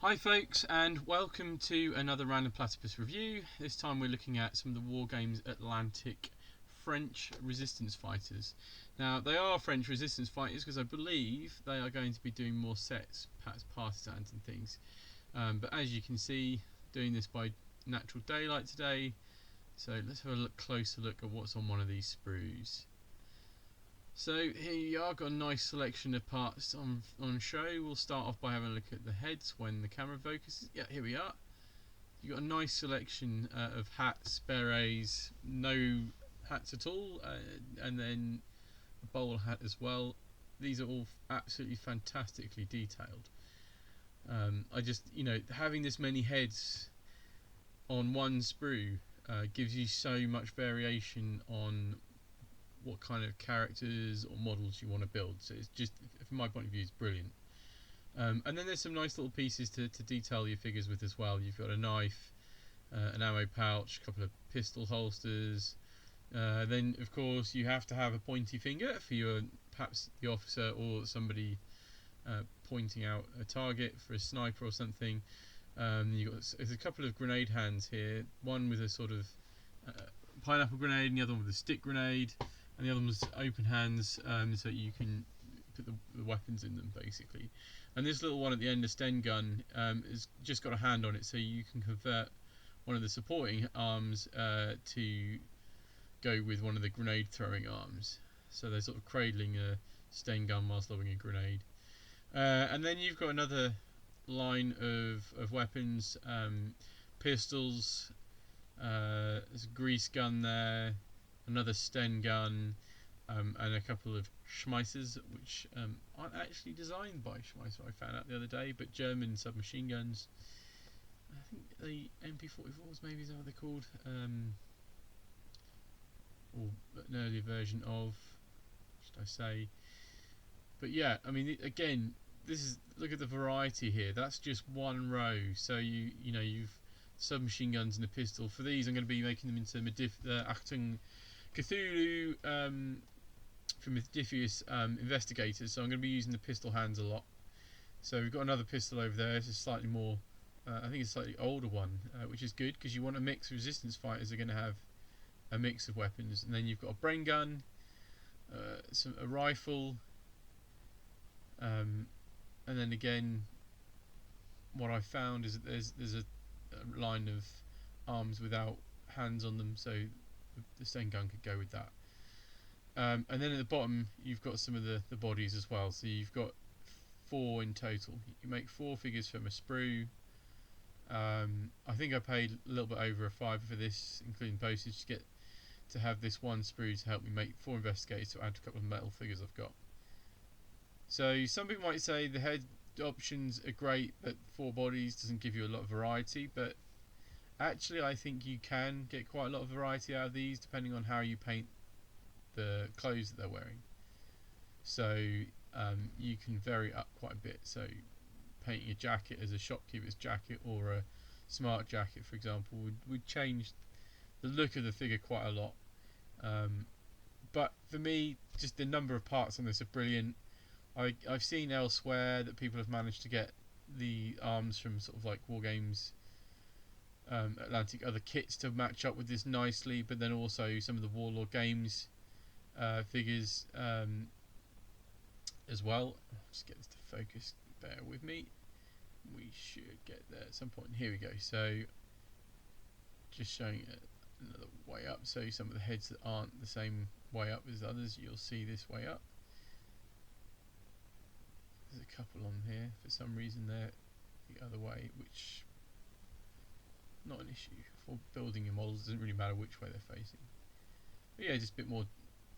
Hi folks, and welcome to another Random Platypus review. This time we're looking at some of the Wargames Atlantic French resistance fighters. Now they are French resistance fighters because I believe they are going to be doing more sets, perhaps partisans and things. But as you can see, doing this by natural daylight today. So let's have a closer look at what's on one of these sprues. So here you are, got a nice selection of parts on show. We'll start off by having a look at the heads when the camera focuses. Yeah, here we are. You've got a nice selection of hats, berets, no hats at all, and then a bowl hat as well. These are all absolutely fantastically detailed. I just, having this many heads on one sprue gives you so much variation on what kind of characters or models you want to build. So it's just, from my point of view, it's brilliant. And then there's some nice little pieces to detail your figures with as well. You've got a knife, an ammo pouch, a couple of pistol holsters. Then of course you have to have a pointy finger for your, perhaps the officer or somebody pointing out a target for a sniper or something. There's a couple of grenade hands here, one with a sort of pineapple grenade and the other one with a stick grenade, and the other one was open hands, so you can put the weapons in them basically. And this little one at the end, the Sten gun, has just got a hand on it, so you can convert one of the supporting arms to go with one of the grenade throwing arms. So they're sort of cradling a Sten gun whilst lobbing a grenade. And then you've got another line of weapons, pistols. There's a grease gun there, another Sten gun, and a couple of Schmeissers, which aren't actually designed by Schmeisser, I found out the other day, but German submachine guns. I think the MP44s maybe is what they're called, or an earlier version of, should I say. But yeah, I mean, again, this is, look at the variety here. That's just one row. So you've submachine guns and a pistol. For these, I'm going to be making them into Achtung Cthulhu from Mephistius investigators. So I'm going to be using the pistol hands a lot. So we've got another pistol over there. It's a slightly more, I think it's a slightly older one, which is good because you want a mix. Resistance fighters are going to have a mix of weapons, and then you've got a brain gun, a rifle. And then again, what I found is that there's a line of arms without hands on them, so the Sten gun could go with that. And then at the bottom you've got some of the bodies as well, so you've got 4 in total. You make 4 figures from a sprue. I think I paid a little bit over a £5 for this, including postage, to have this one sprue to help me make 4 investigators to add to a couple of metal figures I've got. So some people might say the head options are great, but 4 bodies doesn't give you a lot of variety, but actually I think you can get quite a lot of variety out of these depending on how you paint the clothes that they're wearing. So you can vary up quite a bit. So painting a jacket as a shopkeeper's jacket or a smart jacket, for example, would change the look of the figure quite a lot. But for me, just the number of parts on this are brilliant. I've seen elsewhere that people have managed to get the arms from sort of like Wargames Atlantic other kits to match up with this nicely, but then also some of the Warlord Games figures as well. I'll just get this to focus, bear with me. We should get there at some point. Here we go. So just showing it another way up, so some of the heads that aren't the same way up as others, you'll see this way up. There's a couple on here, for some reason they're the other way, which not an issue. For building your models, it doesn't really matter which way they're facing. But yeah, just a bit more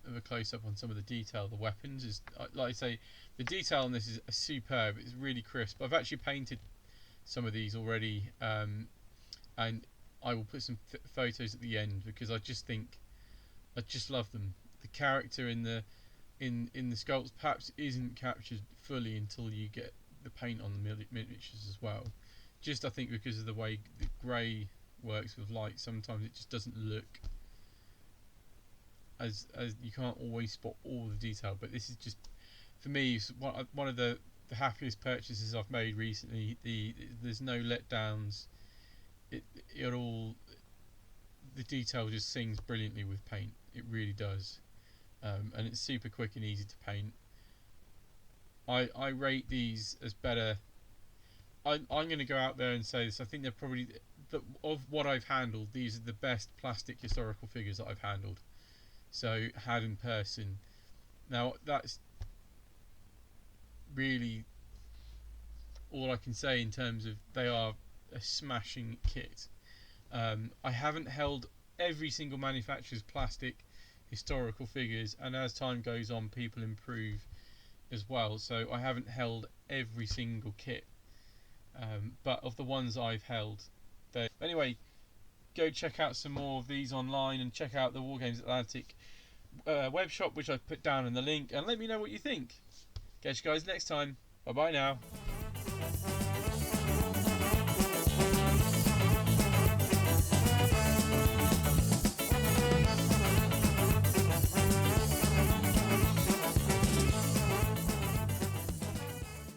of a close up on some of the detail. The weapons is, like I say, the detail on this is superb. It's really crisp. I've actually painted some of these already, and I will put some photos at the end because I just love them. The character in the sculpts perhaps isn't captured fully until you get the paint on the miniatures as well. Just I think because of the way the grey works with light, sometimes it just doesn't look as you can't always spot all the detail. But this is just, for me, one of the the happiest purchases I've made recently. There's no letdowns. It all, the detail just sings brilliantly with paint. It really does, and it's super quick and easy to paint. I rate these as better. I'm going to go out there and say this. I think they're probably of what I've handled. These are the best plastic historical figures that I've handled. So had in person. Now that's really all I can say in terms of they are a smashing kit. I haven't held every single manufacturer's plastic historical figures, and as time goes on, people improve as well. So I haven't held every single kit, but of the ones I've held, anyway, go check out some more of these online and check out the Wargames Atlantic web shop, which I've put down in the link, and let me know what you think. Catch you guys next time. Bye bye now.